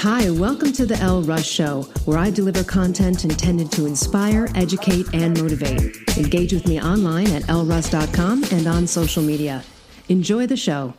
Hi, welcome to the Elle Russ Show, where I deliver content intended to inspire, educate, and motivate. Engage with me online at elleruss.com and on social media. Enjoy the show.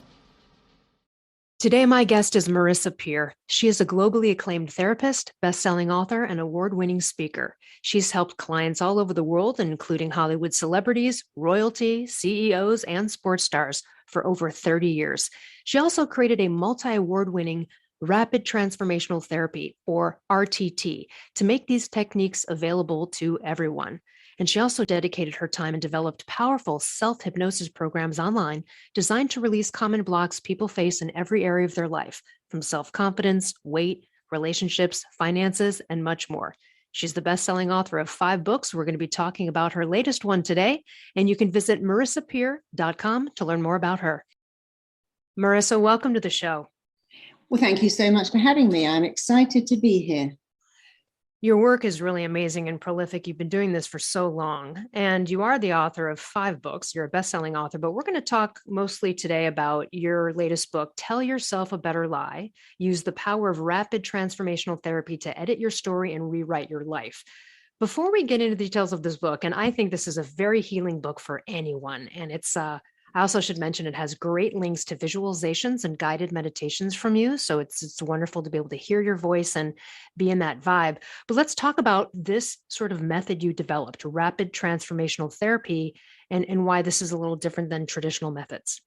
Today, my guest is Marisa Peer. She is a globally acclaimed therapist, best-selling author, and award-winning speaker. She's helped clients all over the world, including Hollywood celebrities, royalty, CEOs, and sports stars for over 30 years. She also created a multi-award-winning Rapid Transformational Therapy, or RTT, to make these techniques available to everyone. And she also dedicated her time and developed powerful self-hypnosis programs online designed to release common blocks people face in every area of their life, from self-confidence, weight, relationships, finances, and much more. She's the best-selling author of 5 books. We're going to be talking about her latest one today, and you can visit marissapeer.com to learn more about her. Marissa, welcome to the show. Well, thank you so much for having me. I'm excited to be here. Your work is really amazing and prolific. You've been doing this for so long, and you are the author of 5 books. You're a best-selling author, but we're going to talk mostly today about your latest book, Tell Yourself a Better Lie. Use the power of rapid transformational therapy to edit your story and rewrite your life. Before we get into the details of this book, and I think this is a very healing book for anyone, and I also should mention it has great links to visualizations and guided meditations from you. So it's wonderful to be able to hear your voice and be in that vibe. But let's talk about this sort of method you developed, rapid transformational therapy, and why this is a little different than traditional methods.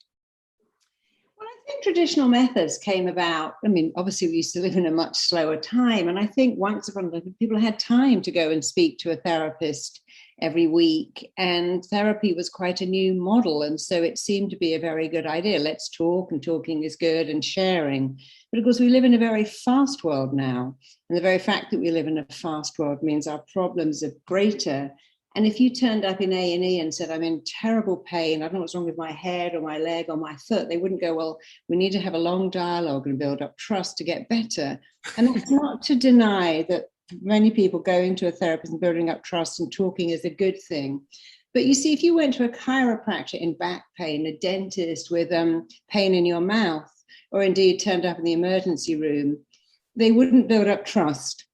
Well, I think traditional methods came about. I mean, obviously we used to live in a much slower time. And I think once upon a time, people had time to go and speak to a therapist every week, and therapy was quite a new model, and so it seemed to be a very good idea. Let's talk, and talking is good, and sharing. But of course, we live in a very fast world now, and the very fact that we live in a fast world means our problems are greater. And if you turned up in A&E and said, I'm in terrible pain, I don't know what's wrong with my head or my leg or my foot, they wouldn't go, well, we need to have a long dialogue and build up trust to get better. And that's not to deny that many people going to a therapist and building up trust and talking is a good thing. But you see, if you went to a chiropractor in back pain, a dentist with pain in your mouth, or indeed turned up in the emergency room, they wouldn't build up trust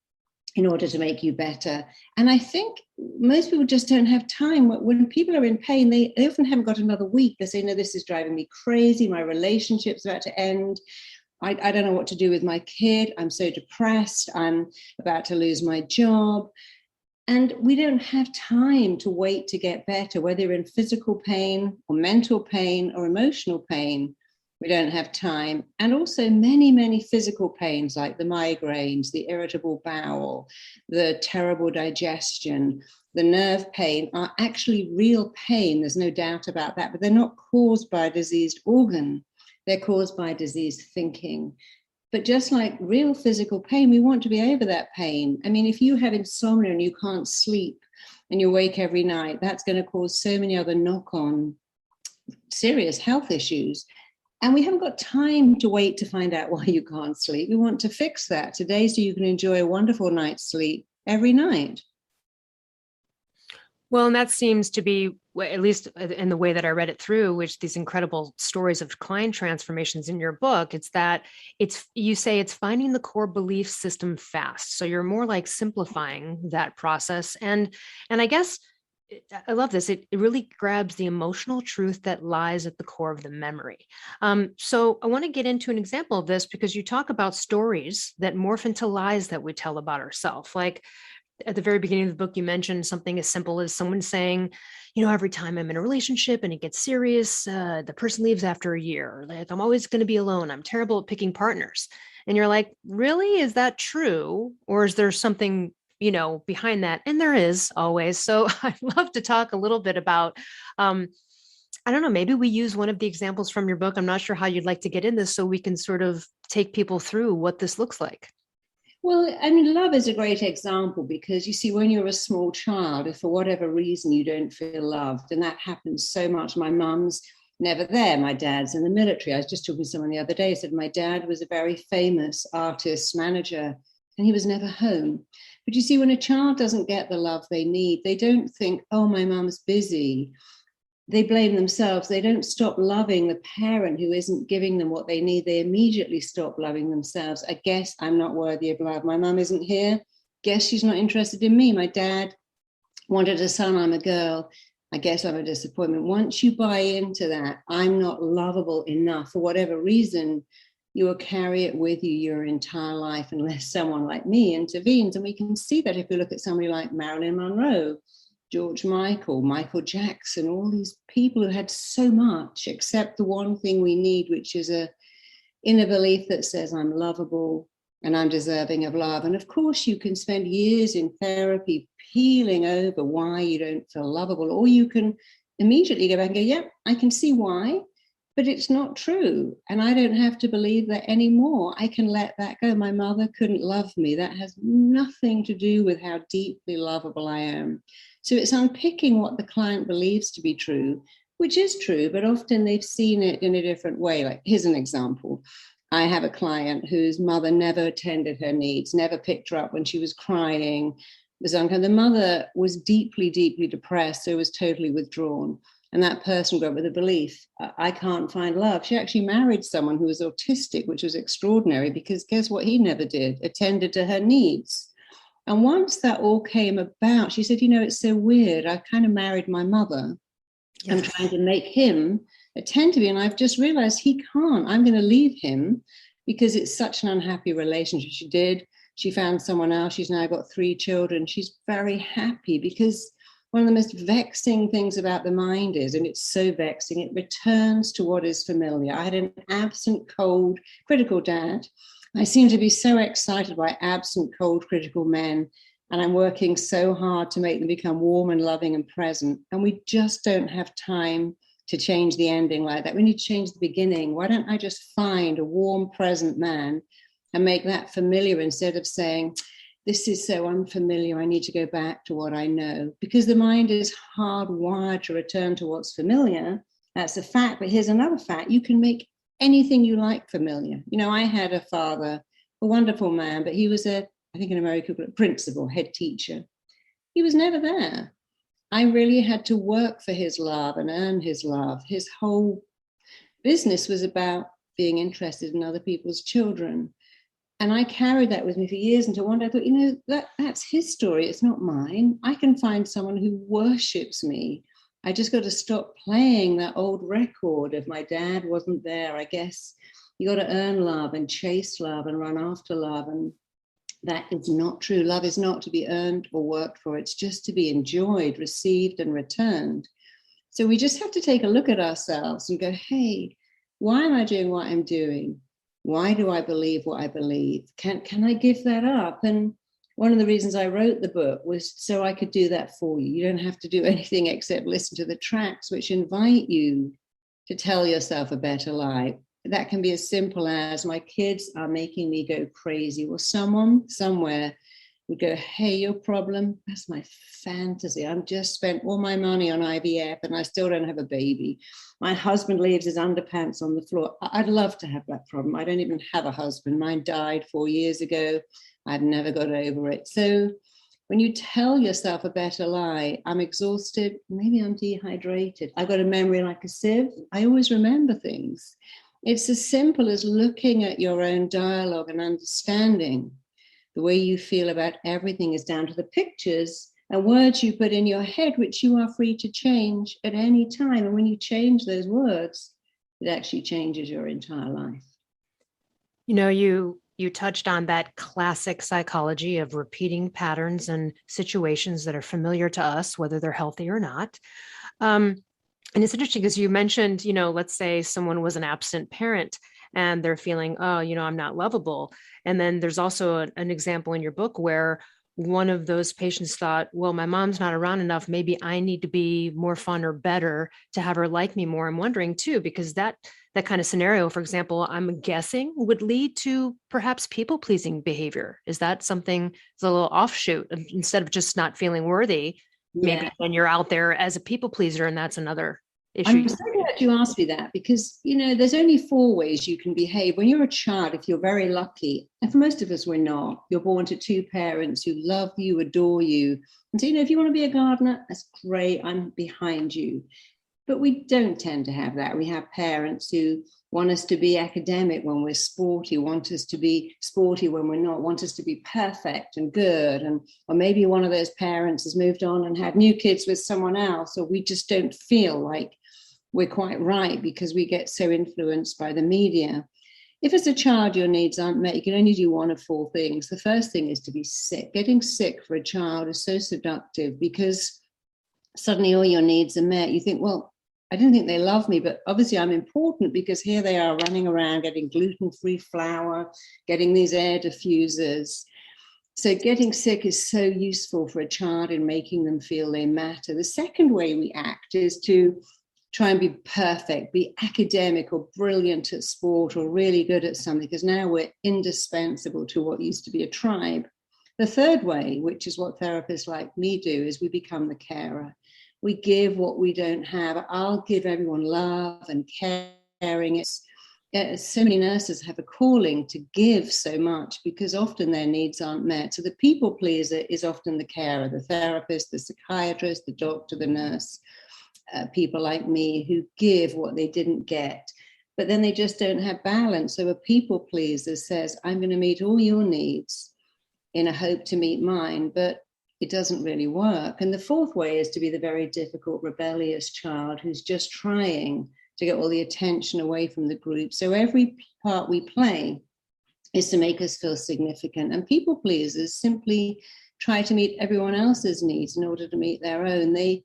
in order to make you better. And I think most people just don't have time. When people are in pain, they often haven't got another week. They say, no, this is driving me crazy. My relationship's about to end. I don't know what to do with my kid. I'm so depressed. I'm about to lose my job. And we don't have time to wait to get better, whether you're in physical pain or mental pain or emotional pain. We don't have time. And also many, many physical pains like the migraines, the irritable bowel, the terrible digestion, the nerve pain are actually real pain. There's no doubt about that, but they're not caused by a diseased organ. They're caused by diseased thinking. But just like real physical pain, we want to be over that pain. I mean, if you have insomnia and you can't sleep and you wake every night, that's going to cause so many other knock-on serious health issues. And we haven't got time to wait to find out why you can't sleep. We want to fix that today so you can enjoy a wonderful night's sleep every night. Well, and that seems to be, at least in the way that I read it through, which these incredible stories of client transformations in your book, you say it's finding the core belief system fast. So you're more like simplifying that process. And I guess I love this. It really grabs the emotional truth that lies at the core of the memory. So I want to get into an example of this because you talk about stories that morph into lies that we tell about ourselves. Like, at the very beginning of the book, you mentioned something as simple as someone saying, every time I'm in a relationship and it gets serious, the person leaves after a year. Like, I'm always going to be alone. I'm terrible at picking partners. And you're like, really? Is that true? Or is there something, behind that? And there is always. So I'd love to talk a little bit about, I don't know, maybe we use one of the examples from your book. I'm not sure how you'd like to get in this so we can sort of take people through what this looks like. Well, I mean, love is a great example because you see, when you're a small child, if for whatever reason you don't feel loved, and that happens so much. My mum's never there. My dad's in the military. I was just talking to someone the other day, said my dad was a very famous artist, manager, and he was never home. But you see, when a child doesn't get the love they need, they don't think, oh, my mum's busy. they blame themselves. They don't stop loving the parent who isn't giving them what they need. They immediately stop loving themselves. I guess I'm not worthy of love. My mum isn't here. Guess she's not interested in me. My dad wanted a son. I'm a girl. I guess I'm a disappointment. Once you buy into that, I'm not lovable enough for whatever reason, you will carry it with you your entire life unless someone like me intervenes. And we can see that if we look at somebody like Marilyn Monroe, George Michael, Michael Jackson, all these people who had so much except the one thing we need, which is a inner belief that says I'm lovable and I'm deserving of love. And of course, you can spend years in therapy peeling over why you don't feel lovable, or you can immediately go back and go, yeah, I can see why, but it's not true. And I don't have to believe that anymore. I can let that go. My mother couldn't love me. That has nothing to do with how deeply lovable I am. So it's unpicking what the client believes to be true, which is true, but often they've seen it in a different way. Like, here's an example. I have a client whose mother never attended her needs, never picked her up when she was crying, was unkind. The mother was deeply, deeply depressed, so was totally withdrawn. And that person grew up with a belief, I can't find love. She actually married someone who was autistic, which was extraordinary because guess what he never did? Attended to her needs. And once that all came about, she said, it's so weird. I kind of married my mother. Yes. I'm trying to make him attend to me. And I've just realized he can't. I'm going to leave him because it's such an unhappy relationship. She did. She found someone else. She's now got 3 children. She's very happy because one of the most vexing things about the mind is, and it's so vexing, it returns to what is familiar. I had an absent, cold, critical dad. I seem to be so excited by absent, cold, critical men, and I'm working so hard to make them become warm and loving and present. And we just don't have time to change the ending like that. We need to change the beginning. Why don't I just find a warm, present man and make that familiar instead of saying, this is so unfamiliar, I need to go back to what I know? Because the mind is hardwired to return to what's familiar. That's a fact. But here's another fact. You can make anything you like familiar. I had a father, a wonderful man, but he was I think in America, principal, head teacher. He was never there. I really had to work for his love and earn his love. His whole business was about being interested in other people's children. And I carried that with me for years until one day I thought, that's his story. It's not mine. I can find someone who worships me. I just got to stop playing that old record of my dad wasn't there. I guess you got to earn love and chase love and run after love. And that is not true. Love is not to be earned or worked for. It's just to be enjoyed, received, and returned. So we just have to take a look at ourselves and go, hey, why am I doing what I'm doing? Why do I believe what I believe? Can I give that up? And one of the reasons I wrote the book was so I could do that for you. You don't have to do anything except listen to the tracks, which invite you to tell yourself a better lie. That can be as simple as, my kids are making me go crazy. Or someone somewhere would go, hey, your problem, that's my fantasy. I've just spent all my money on IVF and I still don't have a baby. My husband leaves his underpants on the floor. I'd love to have that problem. I don't even have a husband. Mine died 4 years ago. I've never got over it. So when you tell yourself a better lie, I'm exhausted, maybe I'm dehydrated, I've got a memory like a sieve, I always remember things. It's as simple as looking at your own dialogue and understanding the way you feel about everything is down to the pictures and words you put in your head, which you are free to change at any time. And when you change those words, it actually changes your entire life. You touched on that classic psychology of repeating patterns and situations that are familiar to us, whether they're healthy or not. And it's interesting because you mentioned, let's say someone was an absent parent and they're feeling, I'm not lovable. And then there's also an example in your book where one of those patients thought, well, my mom's not around enough. Maybe I need to be more fun or better to have her like me more. I'm wondering too, because that kind of scenario, for example, I'm guessing would lead to perhaps people-pleasing behavior. Is that something that's a little offshoot instead of just not feeling worthy? Maybe when you're out there as a people pleaser, and that's another issue. I'm so glad you asked me that because, there's only 4 ways you can behave. When you're a child, if you're very lucky, and for most of us, we're not, you're born to 2 parents who love you, adore you. And so, if you want to be a gardener, that's great. I'm behind you. But we don't tend to have that. We have parents who want us to be academic when we're sporty, want us to be sporty when we're not, want us to be perfect and good. Or maybe one of those parents has moved on and had new kids with someone else, or we just don't feel like we're quite right because we get so influenced by the media. If as a child your needs aren't met, you can only do one of four things. The first thing is to be sick. Getting sick for a child is so seductive because suddenly all your needs are met. You think, well, I didn't think they love me, but obviously I'm important because here they are running around getting gluten-free flour, getting these air diffusers. So getting sick is so useful for a child in making them feel they matter. The second way we act is to try and be perfect, be academic or brilliant at sport or really good at something, because now we're indispensable to what used to be a tribe. The third way, which is what therapists like me do, is we become the carer. We give what we don't have. I'll give everyone love and caring. So many nurses have a calling to give so much because often their needs aren't met. So the people pleaser is often the carer, the therapist, the psychiatrist, the doctor, the nurse, people like me who give what they didn't get. But then they just don't have balance. So a people pleaser says, I'm going to meet all your needs in a hope to meet mine, but it doesn't really work. And the fourth way is to be the very difficult, rebellious child who's just trying to get all the attention away from the group. So every part we play is to make us feel significant. And people pleasers simply try to meet everyone else's needs in order to meet their own. They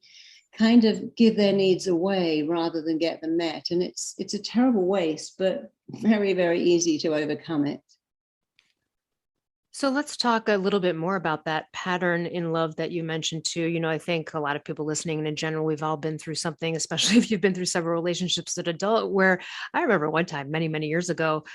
kind of give their needs away rather than get them met. And it's a terrible waste, but very, very easy to overcome it. So let's talk a little bit more about that pattern in love that you mentioned too. You know, I think a lot of people listening, and in general, we've all been through something, especially if you've been through several relationships as an adult, where I remember one time many, many years ago,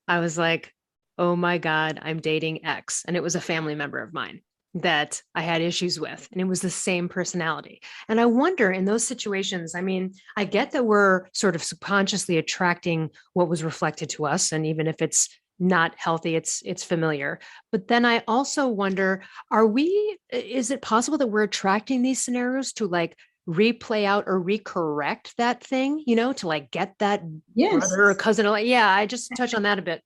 I was like, oh my God, I'm dating X. And it was a family member of mine that I had issues with, and it was the same personality. And I wonder in those situations, I mean, I get that we're sort of subconsciously attracting what was reflected to us. And even if it's not healthy, it's familiar. But then I also wonder, is it possible that we're attracting these scenarios to like replay out or recorrect that thing, to like get that brother or cousin? Yeah, I just touch on that a bit.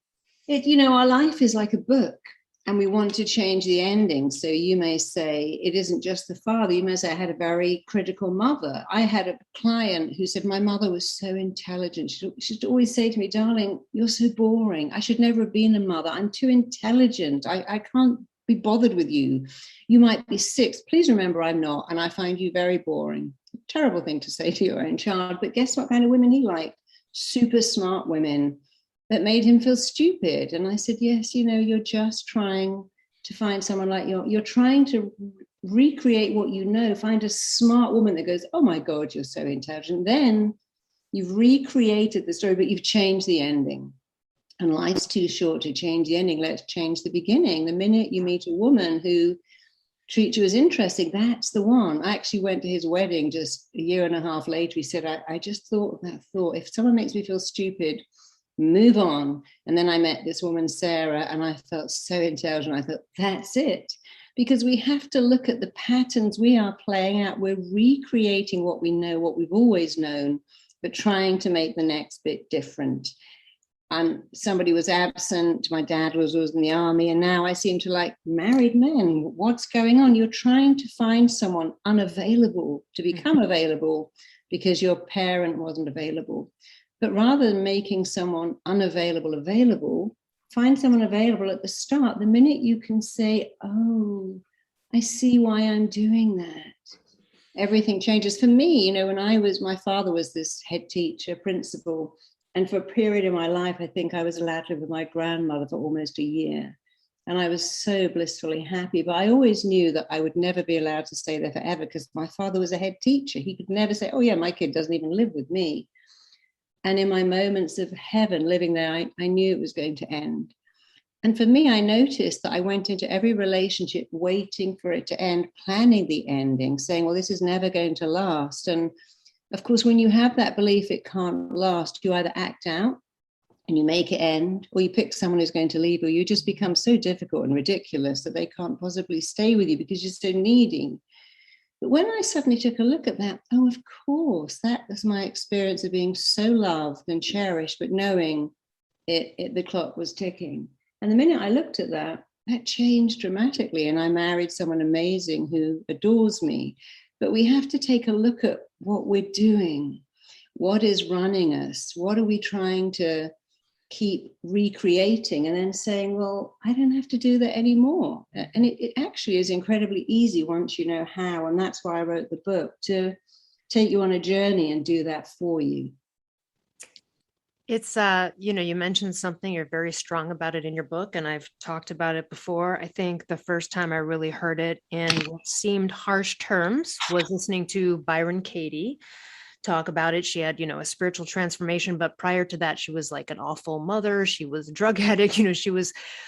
Our life is like a book and we want to change the ending. So you may say it isn't just the father. You may say I had a very critical mother. I had a client who said my mother was so intelligent. She'd always say to me, darling, you're so boring. I should never have been a mother. I'm too intelligent. I can't be bothered with you. You might be 6. Please remember I'm not. And I find you very boring. Terrible thing to say to your own child. But guess what kind of women he liked? Super smart women that made him feel stupid. And I said, yes, you're just trying to find someone like you're trying to recreate what you know, find a smart woman that goes, oh my God, you're so intelligent. Then you've recreated the story, but you've changed the ending. And life's too short to change the ending. Let's change the beginning. The minute you meet a woman who treats you as interesting, that's the one. I actually went to his wedding just a year and a half later. He said, I just thought of that thought. If someone makes me feel stupid, move on. And then I met this woman, Sarah, and I felt so intelligent. I thought, that's it. Because we have to look at the patterns we are playing out. We're recreating what we know, what we've always known, but trying to make the next bit different. Somebody was absent. My dad was in the army, and now I seem to like married men. What's going on? You're trying to find someone unavailable to become available because your parent wasn't available. But rather than making someone unavailable available, find someone available at the start. The minute you can say, oh, I see why I'm doing that, everything changes. For me, when my father was this head teacher, principal, and for a period in my life, I think I was allowed to live with my grandmother for almost a year. And I was so blissfully happy. But I always knew that I would never be allowed to stay there forever because my father was a head teacher. He could never say, oh yeah, my kid doesn't even live with me. And in my moments of heaven living there, I knew it was going to end. And for me, I noticed that I went into every relationship waiting for it to end, planning the ending, saying, well, this is never going to last. And of course, when you have that belief it can't last, you either act out and you make it end, or you pick someone who's going to leave, or you just become so difficult and ridiculous that they can't possibly stay with you because you're so needy. But when I suddenly took a look at that, oh, of course, that was my experience of being so loved and cherished, but knowing the clock was ticking. And the minute I looked at that, that changed dramatically. And I married someone amazing who adores me. But we have to take a look at what we're doing. What is running us? What are we trying to keep recreating? And then saying, well, I don't have to do that anymore. And it actually is incredibly easy once you know how. And that's why I wrote the book, to take you on a journey and do that for you. It's, you mentioned something, you're very strong about it in your book, and I've talked about it before. I think the first time I really heard it in what seemed harsh terms was listening to Byron Katie talk about it. She had, a spiritual transformation, but prior to that, she was like an awful mother. She was a drug addict,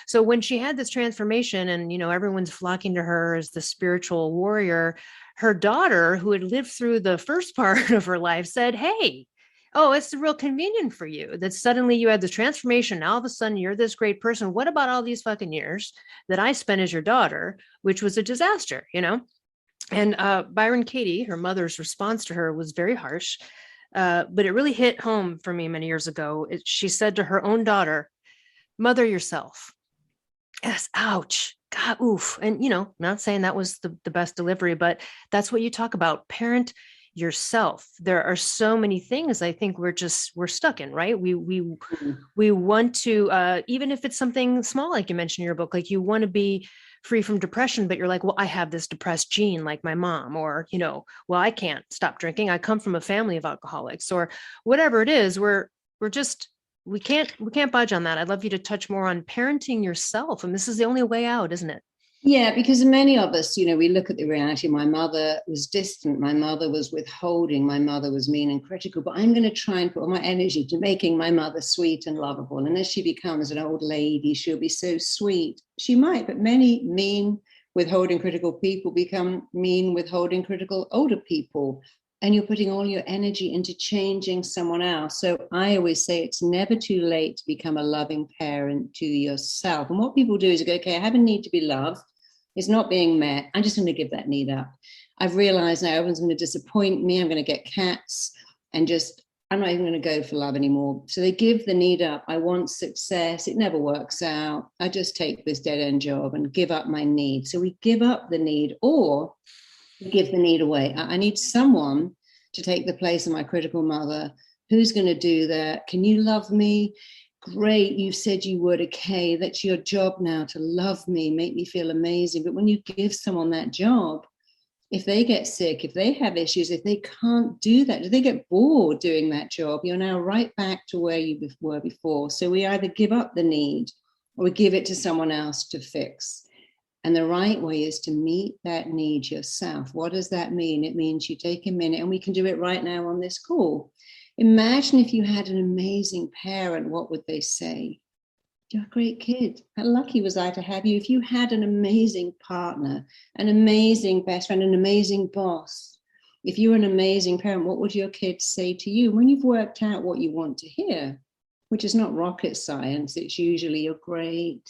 so when she had this transformation and, everyone's flocking to her as the spiritual warrior, her daughter, who had lived through the first part of her life, said, hey, oh, it's real convenient for you that suddenly you had this transformation. Now all of a sudden you're this great person. What about all these fucking years that I spent as your daughter, which was a disaster, And Byron Katie, her mother's response to her was very harsh, but it really hit home for me many years ago. She said to her own daughter, mother yourself. Yes, ouch. God, oof. And, not saying that was the best delivery, but that's what you talk about. Parent yourself. There are so many things I think we're stuck in, right? We want to, even if it's something small, like you mentioned in your book, like you want to be free from depression, but you're like, well, I have this depressed gene like my mom, or, well, I can't stop drinking. I come from a family of alcoholics, or whatever it is. We can't budge on that. I'd love you to touch more on parenting yourself. And this is the only way out, isn't it? Yeah, because many of us, we look at the reality. My mother was distant. My mother was withholding. My mother was mean and critical. But I'm going to try and put all my energy to making my mother sweet and lovable. And as she becomes an old lady, she'll be so sweet. She might, but many mean, withholding, critical people become mean, withholding, critical older people. And you're putting all your energy into changing someone else. So I always say it's never too late to become a loving parent to yourself. And what people do is go, okay, I have a need to be loved. It's not being met. I'm just going to give that need up. I've realized now everyone's going to disappoint me. I'm going to get cats and I'm not even going to go for love anymore. So they give the need up. I want success. It never works out. I just take this dead end job and give up my need. So we give up the need, or we give the need away. I need someone to take the place of my critical mother. Who's going to do that? Can you love me? Great, you said you would. Okay, that's your job now, to love me, make me feel amazing. But when you give someone that job, if they get sick, if they have issues, if they can't do that, if they get bored doing that job, you're now right back to where you were before. So we either give up the need or we give it to someone else to fix. And the right way is to meet that need yourself. What does that mean? It means you take a minute, and we can do it right now on this call. Imagine if you had an amazing parent, what would they say? You're a great kid. How lucky was I to have you? If you had an amazing partner, an amazing best friend, an amazing boss, if you were an amazing parent, what would your kids say to you when you've worked out what you want to hear? Which is not rocket science. It's usually, you're great.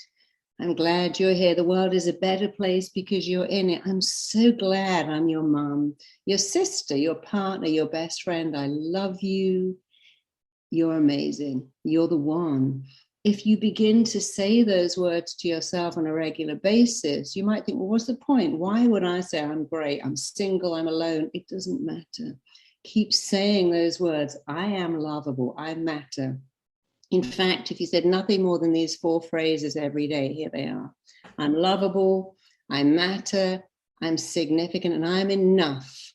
I'm glad you're here. The world is a better place because you're in it. I'm so glad I'm your mom, your sister, your partner, your best friend. I love you. You're amazing. You're the one. If you begin to say those words to yourself on a regular basis, you might think, well, what's the point? Why would I say I'm great? I'm single, I'm alone. It doesn't matter. Keep saying those words. I am lovable. I matter. In fact, if you said nothing more than these 4 phrases every day, here they are. I'm lovable, I matter, I'm significant, and I'm enough,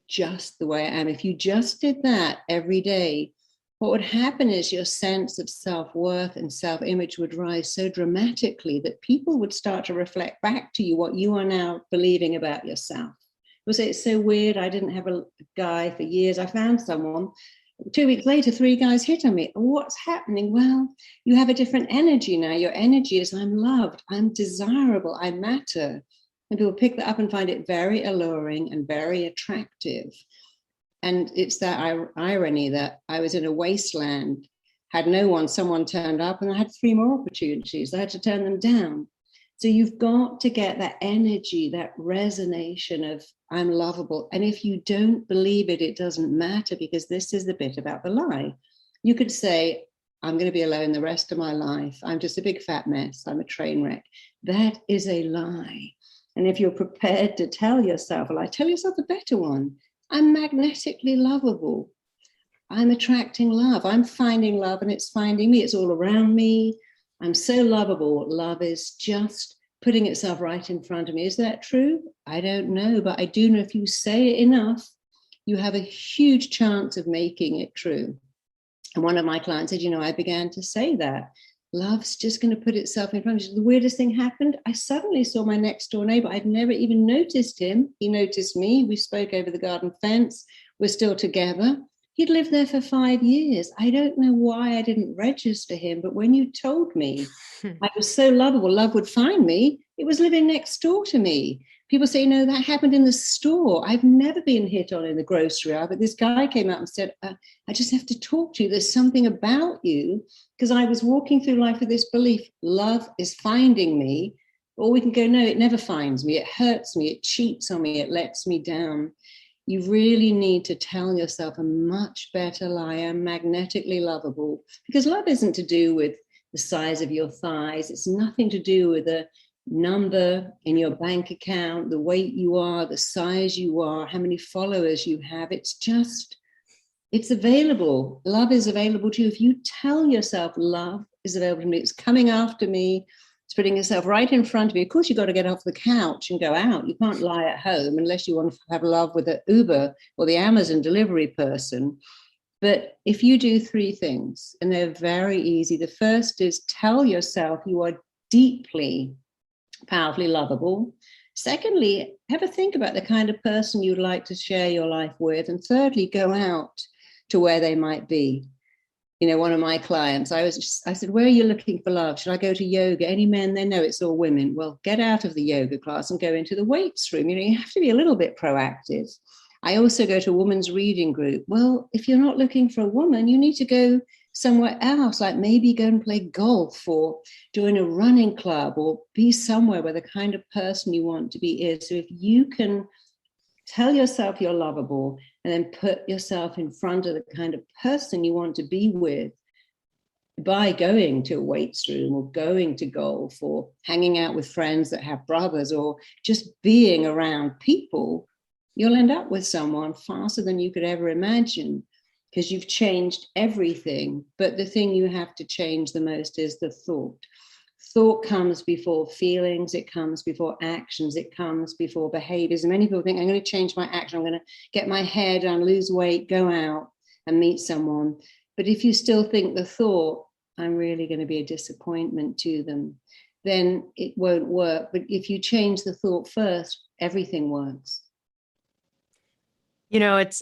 just the way I am. If you just did that every day, what would happen is your sense of self-worth and self-image would rise so dramatically that people would start to reflect back to you what you are now believing about yourself. You'll say, it's so weird, I didn't have a guy for years. I found someone. 2 weeks later, 3 guys hit on me. What's happening? Well, you have a different energy now. Your energy is, I'm loved, I'm desirable, I matter. And people pick that up and find it very alluring and very attractive. And it's that irony that I was in a wasteland, had no one, someone turned up, and I had 3 more opportunities. I had to turn them down. So you've got to get that energy, that resonance of I'm lovable. And if you don't believe it, it doesn't matter, because this is the bit about the lie. You could say, I'm going to be alone the rest of my life. I'm just a big fat mess. I'm a train wreck. That is a lie. And if you're prepared to tell yourself a lie, tell yourself a better one. I'm magnetically lovable. I'm attracting love. I'm finding love and it's finding me. It's all around me. I'm so lovable. Love is just putting itself right in front of me. Is that true? I don't know, but I do know if you say it enough, you have a huge chance of making it true. And one of my clients said, I began to say that. Love's just going to put itself in front of you. The weirdest thing happened. I suddenly saw my next door neighbor. I'd never even noticed him. He noticed me. We spoke over the garden fence. We're still together. He'd lived there for 5 years. I don't know why I didn't register him, but when you told me I was so lovable, love would find me, it was living next door to me. People say, that happened in the store. I've never been hit on in the grocery aisle, but this guy came out and said, I just have to talk to you. There's something about you, because I was walking through life with this belief, love is finding me. Or we can go, no, it never finds me. It hurts me. It cheats on me. It lets me down. You really need to tell yourself a much better lie. I'm magnetically lovable, because love isn't to do with the size of your thighs. It's nothing to do with the number in your bank account, the weight you are, the size you are, how many followers you have. It's available. Love is available to you. If you tell yourself love is available to me, it's coming after me, it's putting yourself right in front of you. Of course, you've got to get off the couch and go out. You can't lie at home unless you want to have love with the Uber or the Amazon delivery person. But if you do 3 things, and they're very easy. The first is tell yourself you are deeply, powerfully lovable. Secondly, have a think about the kind of person you'd like to share your life with. And thirdly, go out to where they might be. One of my clients, I said, where are you looking for love? Should I go to yoga? Any men? They know it's all women. Well, get out of the yoga class and go into the weights room. You have to be a little bit proactive. I also go to a women's reading group. Well, if you're not looking for a woman, you need to go somewhere else, like maybe go and play golf or join a running club or be somewhere where the kind of person you want to be is. So if you can tell yourself you're lovable and then put yourself in front of the kind of person you want to be with by going to a weights room or going to golf or hanging out with friends that have brothers or just being around people, you'll end up with someone faster than you could ever imagine, because you've changed everything. But the thing you have to change the most is the thought. Thought comes before feelings, it comes before actions, it comes before behaviors. And many people think, I'm going to change my action, I'm going to get my hair done, lose weight, go out and meet someone. But if you still think the thought, I'm really going to be a disappointment to them, then it won't work. But if you change the thought first, everything works.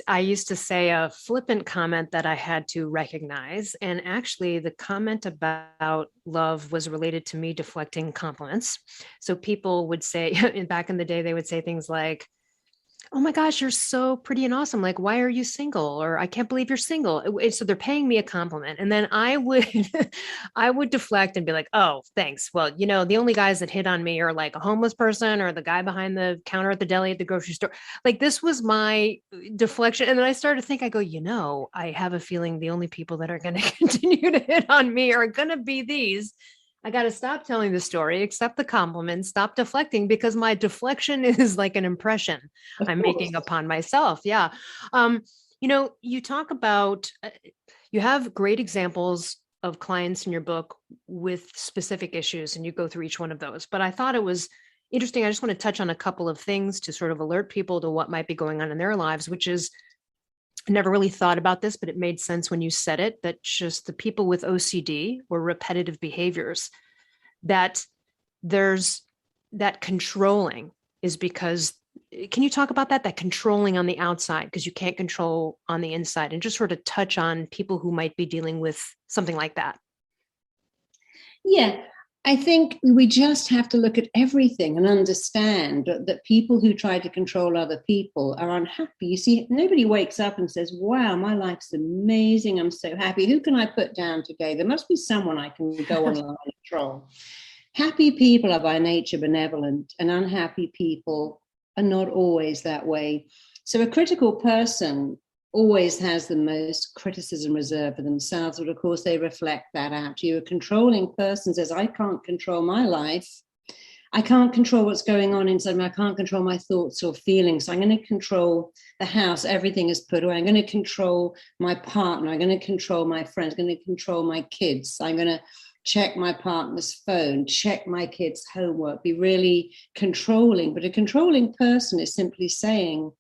I used to say a flippant comment that I had to recognize. And actually the comment about love was related to me deflecting compliments. So people would say, back in the day, they would say things like, oh my gosh, you're so pretty and awesome. Like, why are you single? Or I can't believe you're single. So they're paying me a compliment. And then I would deflect and be like, oh, thanks. Well, the only guys that hit on me are like a homeless person or the guy behind the counter at the deli at the grocery store. Like, this was my deflection. And then I started to think, I go, I have a feeling the only people that are going to continue to hit on me are going to be these. I got to stop telling the story, accept the compliment, stop deflecting, because my deflection is like an impression I'm making upon myself. Yeah. You talk about, you have great examples of clients in your book with specific issues, and you go through each one of those. But I thought it was interesting. I just want to touch on a couple of things to sort of alert people to what might be going on in their lives, which is, I never really thought about this, but it made sense when you said it, that just the people with OCD or repetitive behaviors, that there's that controlling is because, can you talk about that controlling on the outside because you can't control on the inside, and just sort of touch on people who might be dealing with something like that? Yeah. I think we just have to look at everything and understand that people who try to control other people are unhappy. You see, nobody wakes up and says, wow, my life's amazing, I'm so happy. Who can I put down today? There must be someone I can go online and control. Happy people are by nature benevolent, and unhappy people are not always that way. So a critical person always has the most criticism reserved for themselves, but of course they reflect that out to you. A controlling person says, I can't control my life. I can't control what's going on inside me. I can't control my thoughts or feelings. So I'm going to control the house. Everything is put away. I'm going to control my partner. I'm going to control my friends. I'm going to control my kids. I'm going to check my partner's phone, check my kids' homework, be really controlling. But a controlling person is simply saying,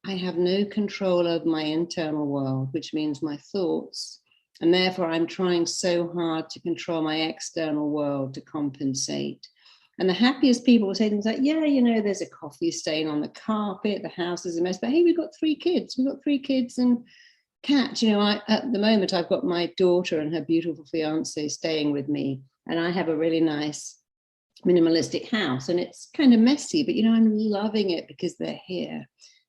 I have no control over my internal world, which means my thoughts. And therefore, I'm trying so hard to control my external world to compensate. And the happiest people will say things like, yeah, you know, there's a coffee stain on the carpet, the house is a mess, but hey, we've got 3 kids. We've got 3 kids and cats. You know, at the moment, I've got my daughter and her beautiful fiance staying with me. And I have a really nice minimalistic house. And it's kind of messy, but, you know, I'm loving it because they're here.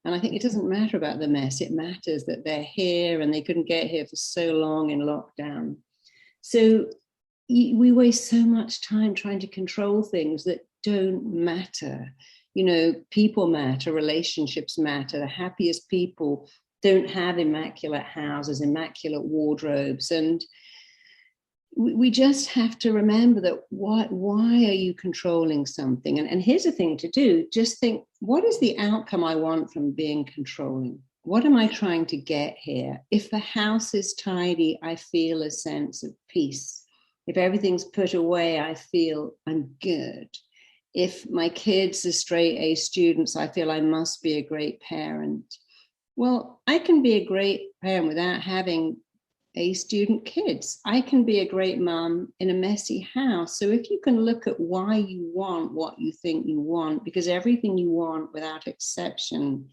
And I think it doesn't matter about the mess. It matters that they're here and they couldn't get here for so long in lockdown. So we waste so much time trying to control things that don't matter. You know, people matter, relationships matter. The happiest people don't have immaculate houses, immaculate wardrobes. And we just have to remember that why are you controlling something? And here's the thing to do. Just think, what is the outcome I want from being controlling? What am I trying to get here? If the house is tidy, I feel a sense of peace. If everything's put away, I feel I'm good. If my kids are straight A students, I feel I must be a great parent. Well, I can be a great parent without having A student kids. I can be a great mom in a messy house. So if you can look at why you want what you think you want, because everything you want without exception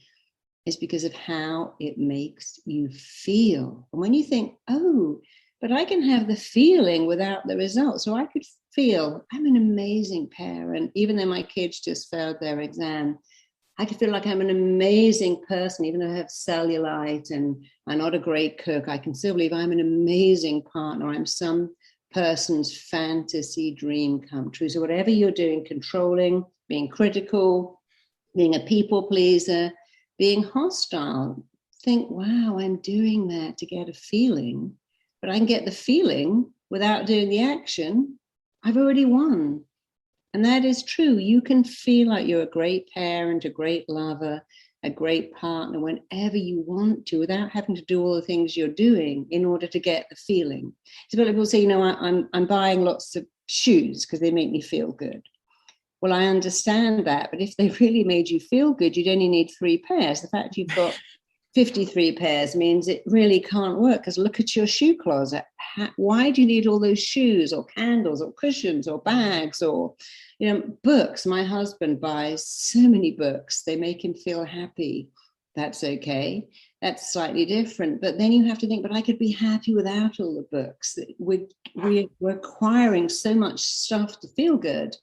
is because of how it makes you feel. And when you think, oh, but I can have the feeling without the result. So I could feel I'm an amazing parent, even though my kids just failed their exam. I could feel like I'm an amazing person, even though I have cellulite and I'm not a great cook. I can still believe I'm an amazing partner. I'm some person's fantasy dream come true. So whatever you're doing, controlling, being critical, being a people pleaser, being hostile, think, wow, I'm doing that to get a feeling. But I can get the feeling without doing the action. I've already won. And that is true. You can feel like you're a great parent, a great lover, a great partner whenever you want to, without having to do all the things you're doing in order to get the feeling. So people say, you know, I'm buying lots of shoes because they make me feel good. Well, I understand that. But if they really made you feel good, you'd only need 3 pairs. The fact you've got 53 pairs means it really can't work, because look at your shoe closet. Why do you need all those shoes or candles or cushions or bags or, you know, books? My husband buys so many books. They make him feel happy. That's okay. That's slightly different. But then you have to think, but I could be happy without all the books. We're acquiring so much stuff to feel good.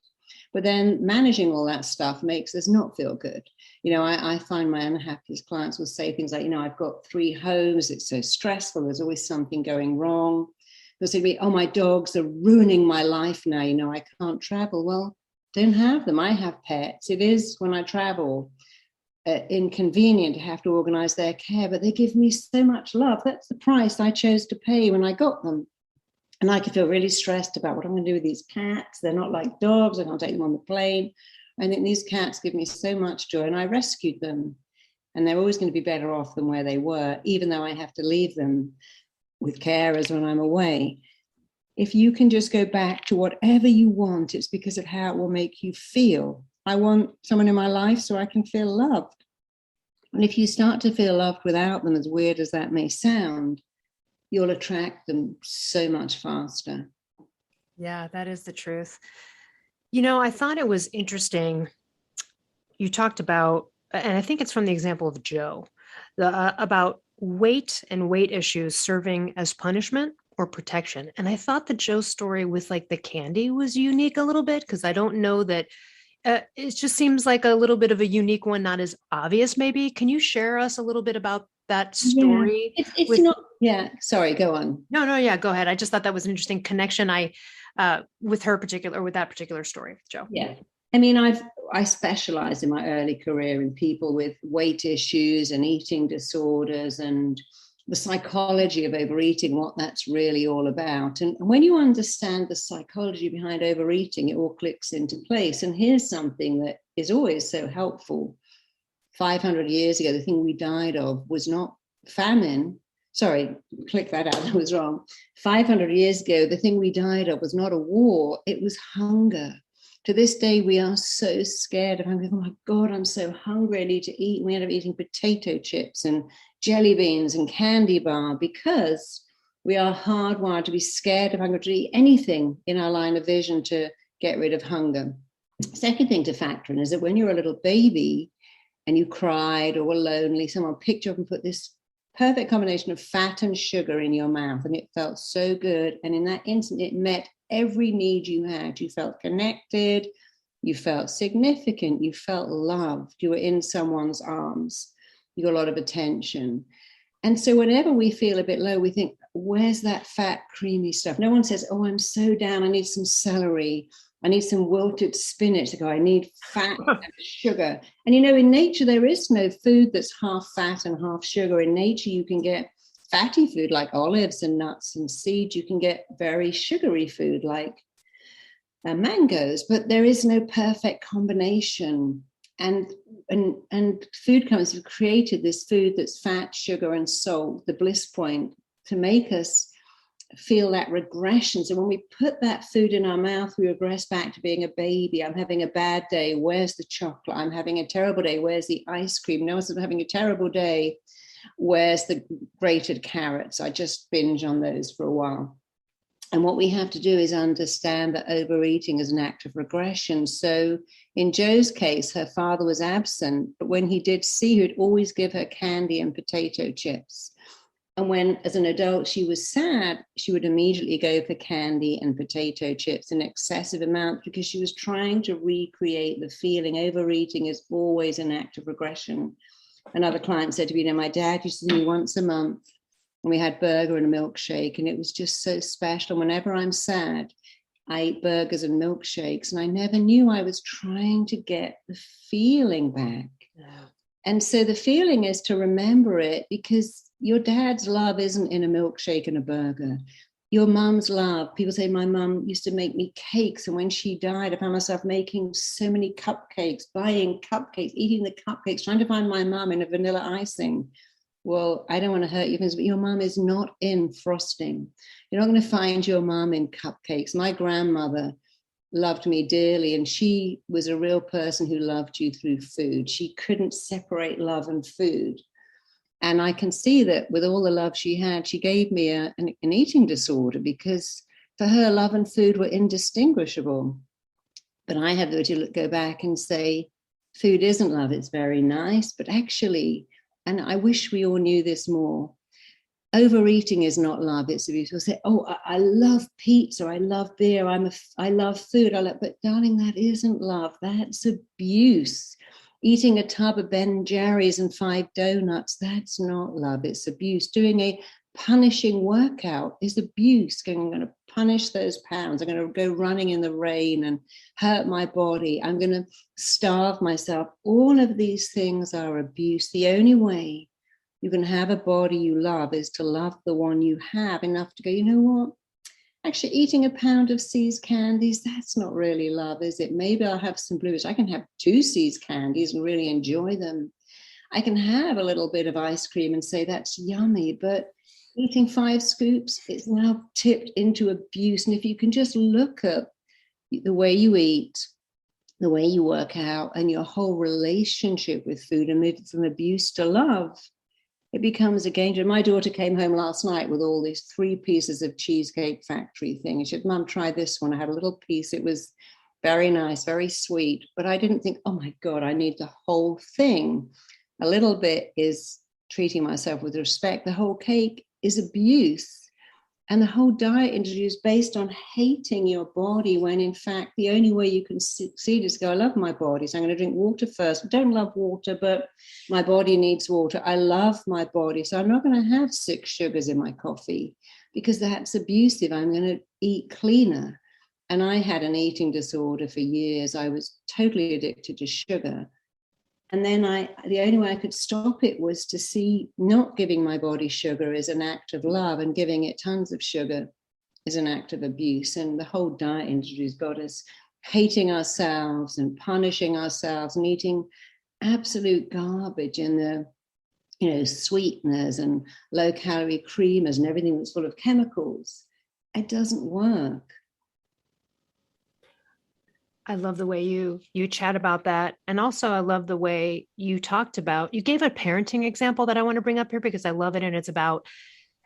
But then managing all that stuff makes us not feel good. You know, I find my unhappiest clients will say things like, you know, I've got 3 homes. It's so stressful. There's always something going wrong. They'll say to me, oh, my dogs are ruining my life now. You know, I can't travel. Well, don't have them. I have pets. It is, when I travel, inconvenient to have to organize their care, but they give me so much love. That's the price I chose to pay when I got them. And I could feel really stressed about what I'm going to do with these cats. They're not like dogs. I can't take them on the plane. I think these cats give me so much joy, and I rescued them. And they're always going to be better off than where they were, even though I have to leave them with carers when I'm away. If you can just go back to whatever you want, it's because of how it will make you feel. I want someone in my life so I can feel loved. And if you start to feel loved without them, as weird as that may sound, you'll attract them so much faster. Yeah, that is the truth. You know, I thought it was interesting. You talked about, and I think it's from the example of Joe, about weight and weight issues serving as punishment or protection. And I thought the Joe story with like the candy was unique a little bit, because I don't know that it just seems like a little bit of a unique one, not as obvious maybe. Can you share us a little bit about that story. It's not, yeah, sorry, go on. No, yeah, go ahead. I just thought that was an interesting connection with that particular story, Joe. Yeah. I mean, I specialized in my early career in people with weight issues and eating disorders and the psychology of overeating, what that's really all about. And when you understand the psychology behind overeating, it all clicks into place. And here's something that is always so helpful. 500 years ago, the thing we died of was not famine. Sorry, click that out, that was wrong. 500 years ago, the thing we died of was not a war, it was hunger. To this day, we are so scared of hunger. Oh my God, I'm so hungry, I need to eat. We end up eating potato chips and jelly beans and candy bar because we are hardwired to be scared of hunger, to eat anything in our line of vision to get rid of hunger. Second thing to factor in is that when you're a little baby and you cried or were lonely, someone picked you up and put this perfect combination of fat and sugar in your mouth, and it felt so good. And in that instant, it met every need you had. You felt connected, you felt significant, you felt loved, you were in someone's arms, you got a lot of attention. And so whenever we feel a bit low, we think, where's that fat, creamy stuff? No one says, oh, I'm so down, I need some celery, I need some wilted spinach. They go, I need fat and sugar. And in nature, there is no food that's half fat and half sugar. In nature, you can get fatty food like olives and nuts and seeds. You can get very sugary food like mangoes, but there is no perfect combination. And food companies have created this food that's fat, sugar, and salt, the bliss point, to make us feel that regression. So when we put that food in our mouth, we regress back to being a baby. I'm having a bad day. Where's the chocolate? I'm having a terrible day. Where's the ice cream? No, I'm having a terrible day. Where's the grated carrots? I just binge on those for a while. And what we have to do is understand that overeating is an act of regression. So in Jo's case, her father was absent, but when he did see her, he'd always give her candy and potato chips. And when, as an adult, she was sad, she would immediately go for candy and potato chips in excessive amounts because she was trying to recreate the feeling. Overeating is always an act of regression. Another client said to me, my dad used to see me once a month and we had burger and a milkshake, and it was just so special. Whenever I'm sad, I eat burgers and milkshakes, and I never knew I was trying to get the feeling back. Yeah. And so the feeling is to remember it, because your dad's love isn't in a milkshake and a burger. Your mum's love, people say my mum used to make me cakes, and when she died, I found myself making so many cupcakes, buying cupcakes, eating the cupcakes, trying to find my mum in a vanilla icing. Well, I don't want to hurt you, but your mum is not in frosting. You're not going to find your mum in cupcakes. My grandmother loved me dearly, and she was a real person who loved you through food. She couldn't separate love and food. And I can see that with all the love she had, she gave me an eating disorder, because for her, love and food were indistinguishable. But I have the ability to go back and say, food isn't love, it's very nice, but actually, and I wish we all knew this more, overeating is not love, it's abuse. We'll say, oh, I love pizza, I love beer, I love food, but darling, that isn't love, that's abuse. Eating a tub of Ben & Jerry's and 5 donuts, that's not love, it's abuse. Doing a punishing workout is abuse. I'm going to punish those pounds. I'm going to go running in the rain and hurt my body. I'm going to starve myself. All of these things are abuse. The only way you can have a body you love is to love the one you have enough to go, you know what? Actually, eating a pound of See's candies, that's not really love, is it? Maybe I'll have some blueberries. I can have 2 See's candies and really enjoy them. I can have a little bit of ice cream and say that's yummy, but eating 5 scoops, it's now tipped into abuse. And if you can just look at the way you eat, the way you work out, and your whole relationship with food, and move from abuse to love, it becomes a game changer. My daughter came home last night with all these 3 pieces of Cheesecake Factory thing. And she said, Mum, try this one. I had a little piece. It was very nice, very sweet. But I didn't think, oh my God, I need the whole thing. A little bit is treating myself with respect. The whole cake is abuse. And the whole diet industry is based on hating your body, when in fact the only way you can succeed is go, I love my body, so I'm going to drink water first. I don't love water, but my body needs water. I love my body, so I'm not going to have 6 sugars in my coffee because that's abusive. I'm going to eat cleaner. And I had an eating disorder for years. I was totally addicted to sugar. And then the only way I could stop it was to see not giving my body sugar as an act of love, and giving it tons of sugar is an act of abuse. And the whole diet industry has got us hating ourselves and punishing ourselves and eating absolute garbage, and the sweeteners and low calorie creamers and everything that's full of chemicals. It doesn't work. I love the way you chat about that. And also I love the way you gave a parenting example that I want to bring up here because I love it. And it's about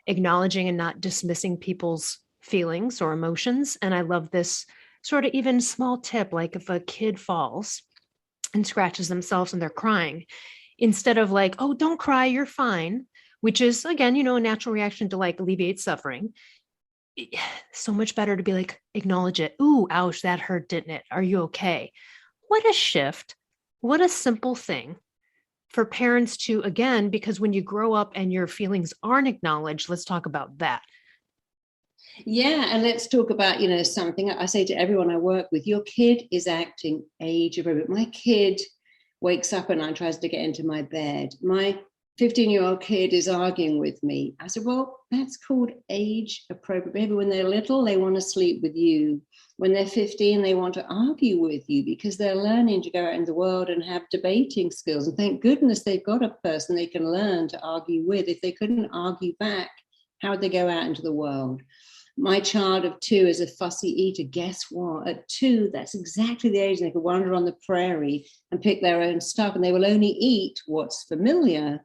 acknowledging and not dismissing people's feelings or emotions. And I love this sort of even small tip, like if a kid falls and scratches themselves and they're crying, instead of like, oh, don't cry, you're fine, which is, again, a natural reaction to like alleviate suffering. So much better to be like, acknowledge it. Ooh, ouch, that hurt, didn't it? Are you okay? What a shift. What a simple thing for parents to, again, because when you grow up and your feelings aren't acknowledged, let's talk about that. Yeah, and let's talk about, something I say to everyone I work with, your kid is acting age appropriate. My kid wakes up at night and tries to get into my bed. My 15-year-old kid is arguing with me. I said, well, that's called age appropriate behavior. When they're little, they want to sleep with you. When they're 15, they want to argue with you because they're learning to go out in the world and have debating skills. And thank goodness they've got a person they can learn to argue with. If they couldn't argue back, how would they go out into the world? My child of 2 is a fussy eater. Guess what? At 2, that's exactly the age they could wander on the prairie and pick their own stuff. And they will only eat what's familiar,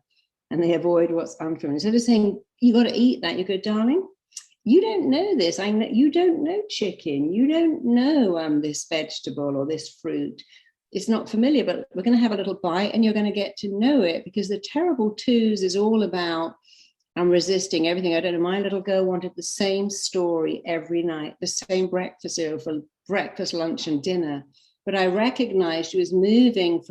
and they avoid what's unfamiliar. Instead of saying, you got to eat that, you go, darling, you don't know this. You don't know chicken. You don't know this vegetable or this fruit. It's not familiar, but we're going to have a little bite and you're going to get to know it, because the terrible 2s is all about, I'm resisting everything. I don't know. My little girl wanted the same story every night, the same breakfast cereal for breakfast, lunch, and dinner. But I recognized she was moving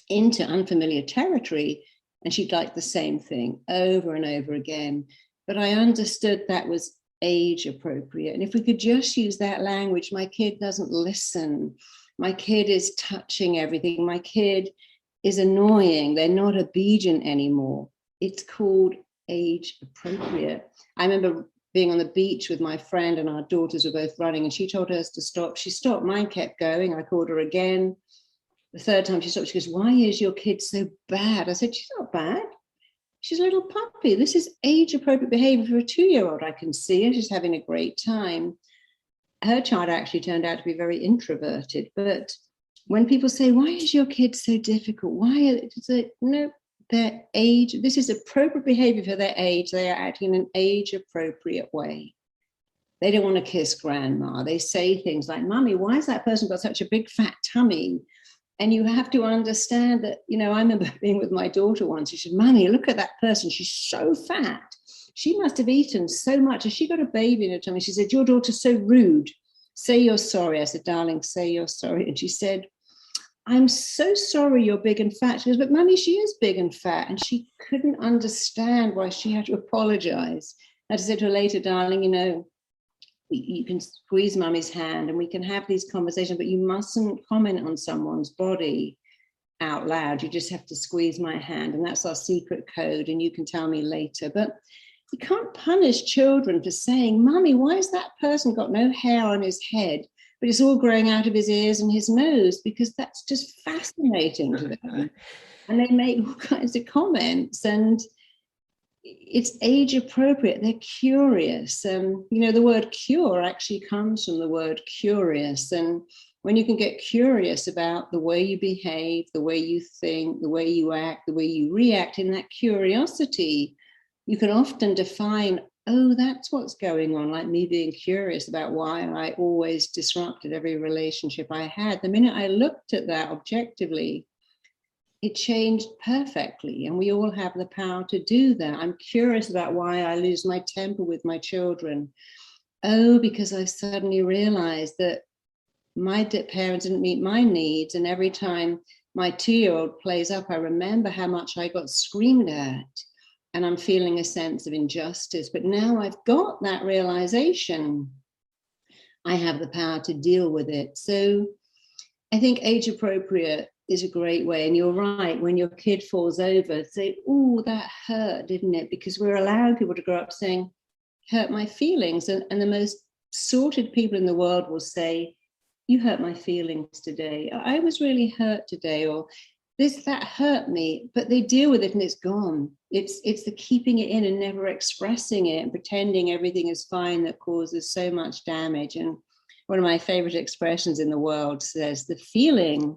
into unfamiliar territory, and she'd like the same thing over and over again. But I understood that was age appropriate. And if we could just use that language, my kid doesn't listen. My kid is touching everything. My kid is annoying. They're not obedient anymore. It's called age appropriate. I remember being on the beach with my friend, and our daughters were both running, and she told us to stop. She stopped. Mine kept going. I called her again. The 3rd time she stopped, she goes, why is your kid so bad? I said, she's not bad. She's a little puppy. This is age appropriate behavior for a 2-year-old. I can see her. She's having a great time. Her child actually turned out to be very introverted. But when people say, why is your kid so difficult? No, their age, this is appropriate behavior for their age. They are acting in an age appropriate way. They don't want to kiss grandma. They say things like, Mommy, why has that person got such a big fat tummy? And you have to understand that, I remember being with my daughter once. She said, Mommy, look at that person. She's so fat. She must have eaten so much. Has she got a baby in her tummy? She said, your daughter's so rude. Say you're sorry. I said, darling, say you're sorry. And she said, I'm so sorry you're big and fat. She goes, but Mommy, she is big and fat. And she couldn't understand why she had to apologize. I said to her later, darling, you can squeeze Mummy's hand and we can have these conversations, but you mustn't comment on someone's body out loud. You just have to squeeze my hand, and that's our secret code, and you can tell me later. But you can't punish children for saying, Mummy, why has that person got no hair on his head, but it's all growing out of his ears and his nose? Because that's just fascinating to them. And they make all kinds of comments, and it's age appropriate. They're curious. The word cure actually comes from the word curious. And when you can get curious about the way you behave, the way you think, the way you act, the way you react, in that curiosity, you can often define, oh, that's what's going on, like me being curious about why I always disrupted every relationship I had. The minute I looked at that objectively, it changed perfectly. And we all have the power to do that. I'm curious about why I lose my temper with my children. Oh, because I suddenly realized that my parents didn't meet my needs. And every time my 2-year-old plays up, I remember how much I got screamed at. And I'm feeling a sense of injustice. But now I've got that realization, I have the power to deal with it. So I think age appropriate is a great way. And you're right, when your kid falls over, say, oh, that hurt, didn't it? Because we're allowing people to grow up saying, hurt my feelings. And the most sorted people in the world will say, you hurt my feelings today. I was really hurt today, or that hurt me, but they deal with it and it's gone. It's the keeping it in and never expressing it and pretending everything is fine that causes so much damage. And one of my favorite expressions in the world says, the feeling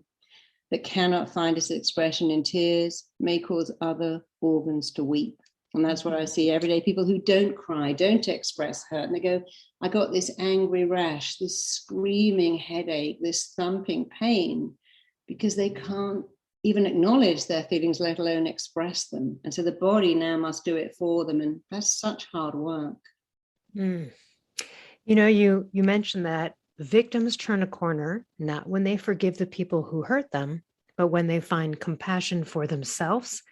that cannot find its expression in tears may cause other organs to weep. And that's what I see every day. People who don't cry, don't express hurt. And they go, I got this angry rash, this screaming headache, this thumping pain, because they can't even acknowledge their feelings, let alone express them. And so the body now must do it for them. And that's such hard work. Mm. You know, you mentioned that victims turn a corner, not when they forgive the people who hurt them, but when they find compassion for themselves.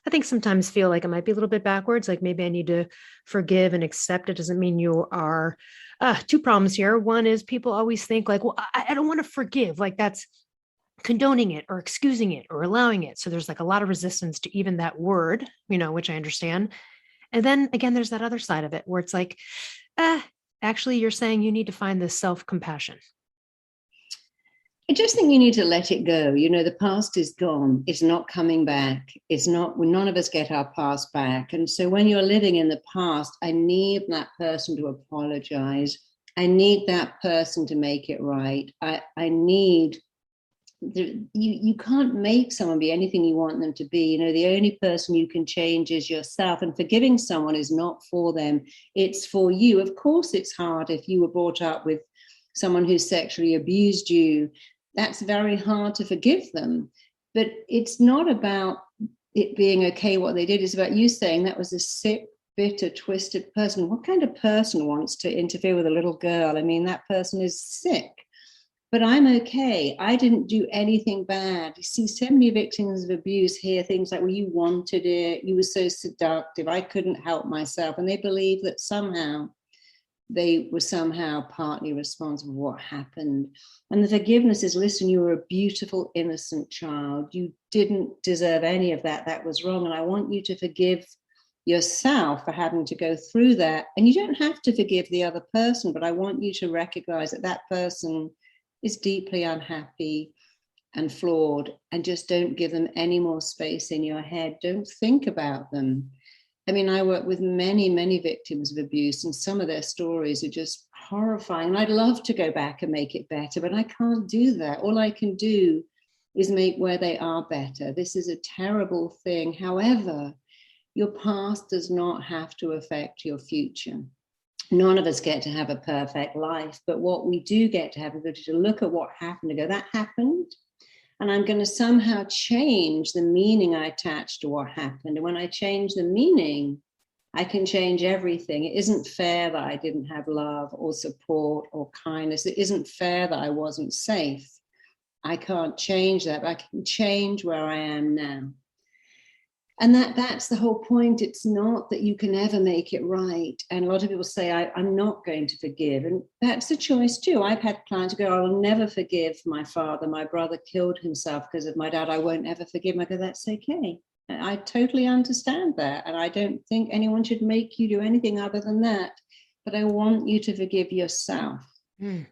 I think sometimes feel like it might be a little bit backwards. Like maybe I need to forgive and accept. It doesn't mean you are two problems here. One is people always think like, well, I don't want to forgive. Like that's condoning it or excusing it or allowing it. So there's like a lot of resistance to even that word, which I understand. And then again, there's that other side of it where it's like, actually, you're saying you need to find this self-compassion. I just think you need to let it go. The past is gone. It's not coming back. None of us get our past back. And so when you're living in the past, I need that person to apologize. I need that person to make it right. I need, you can't make someone be anything you want them to be. The only person you can change is yourself. And forgiving someone is not for them. It's for you. Of course, it's hard if you were brought up with someone who sexually abused you. That's very hard to forgive them. But it's not about it being okay what they did. It's about you saying that was a sick, bitter, twisted person. What kind of person wants to interfere with a little girl? I mean, that person is sick. But I'm okay. I didn't do anything bad. You see so many victims of abuse hear things like, well, you wanted it. You were so seductive. I couldn't help myself. And they believe that somehow they were somehow partly responsible for what happened. And the forgiveness is, listen, you were a beautiful, innocent child. You didn't deserve any of that. That was wrong. And I want you to forgive yourself for having to go through that. And you don't have to forgive the other person, but I want you to recognize that that person is deeply unhappy and flawed, and just don't give them any more space in your head. Don't think about them. I mean, I work with many, many victims of abuse, and some of their stories are just horrifying. And I'd love to go back and make it better, but I can't do that. All I can do is make where they are better. This is a terrible thing. However, your past does not have to affect your future. None of us get to have a perfect life, but what we do get to have is to look at what happened and go, that happened, and I'm going to somehow change the meaning I attach to what happened. And when I change the meaning, I can change everything. It isn't fair that I didn't have love or support or kindness. It isn't fair that I wasn't safe. I can't change that, but I can change where I am now. And that's the whole point. It's not that you can ever make it right. And a lot of people say, I'm not going to forgive. And that's a choice too. I've had clients go, I will never forgive my father. My brother killed himself because of my dad. I won't ever forgive him. I go, that's okay. I totally understand that. And I don't think anyone should make you do anything other than that. But I want you to forgive yourself. Mm.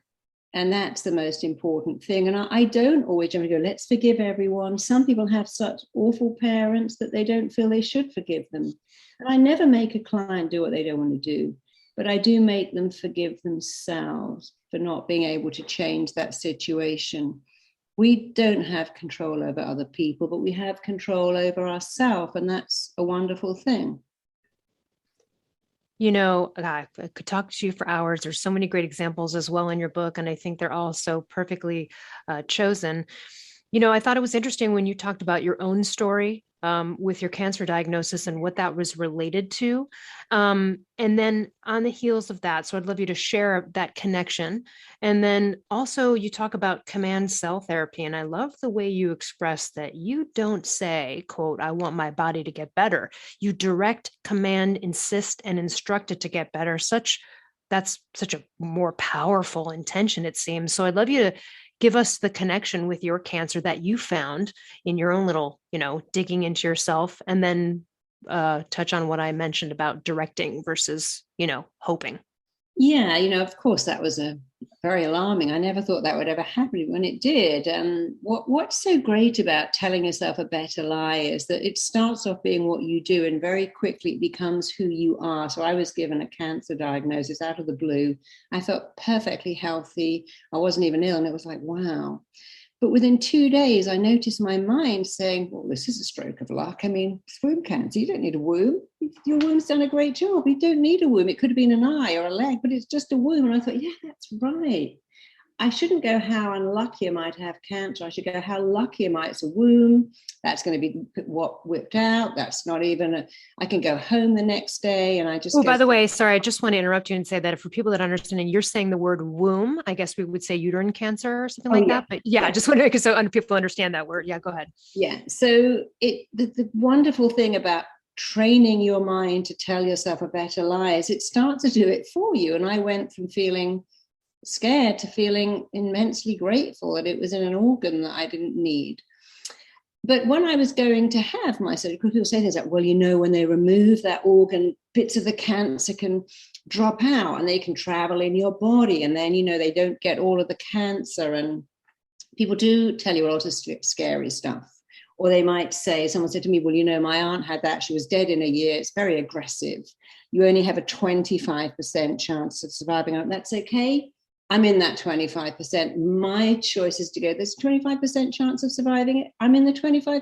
And that's the most important thing. And I don't always go, let's forgive everyone. Some people have such awful parents that they don't feel they should forgive them. And I never make a client do what they don't want to do. But I do make them forgive themselves for not being able to change that situation. We don't have control over other people, but we have control over ourselves. And that's a wonderful thing. I could talk to you for hours. There's so many great examples as well in your book, and I think they're all so perfectly chosen. I thought it was interesting when you talked about your own story with your cancer diagnosis and what that was related to. And then on the heels of that, so I'd love you to share that connection. And then also you talk about command cell therapy. And I love the way you express that you don't say, quote, I want my body to get better. You direct, command, insist, and instruct it to get better. That's such a more powerful intention, it seems. So I'd love you to give us the connection with your cancer that you found in your own little, digging into yourself, and then touch on what I mentioned about directing versus, hoping. Yeah, of course, that was a very alarming. I never thought that would ever happen when it did. And what's so great about telling yourself a better lie is that it starts off being what you do, and very quickly it becomes who you are. So I was given a cancer diagnosis out of the blue. I felt perfectly healthy. I wasn't even ill. And it was like, wow. But within 2 days, I noticed my mind saying, well, this is a stroke of luck. I mean, it's womb cancer. You don't need a womb. Your womb's done a great job. You don't need a womb. It could have been an eye or a leg, but it's just a womb. And I thought, yeah, that's right. I shouldn't go, how unlucky am I to have cancer? I should go, how lucky am I? It's a womb. That's going to be what whipped out. That's not even I can go home the next day. And I just. Oh, by the way, sorry, I just want to interrupt you and say that for people that understand, and you're saying the word womb, I guess we would say uterine cancer or something like that. But yeah, I just want to make it so people understand that word. Yeah, go ahead. Yeah. So the wonderful thing about training your mind to tell yourself a better lie is it starts to do it for you. And I went from feeling scared to feeling immensely grateful that it was in an organ that I didn't need. But when I was going to have my surgery, people say things like, well, when they remove that organ, bits of the cancer can drop out and they can travel in your body. And then, they don't get all of the cancer. And people do tell you a lot of scary stuff. Or they might say, someone said to me, well, my aunt had that. She was dead in a year. It's very aggressive. You only have a 25% chance of surviving. And that's okay. I'm in that 25%. My choice is to go, there's a 25% chance of surviving it. I'm in the 25%.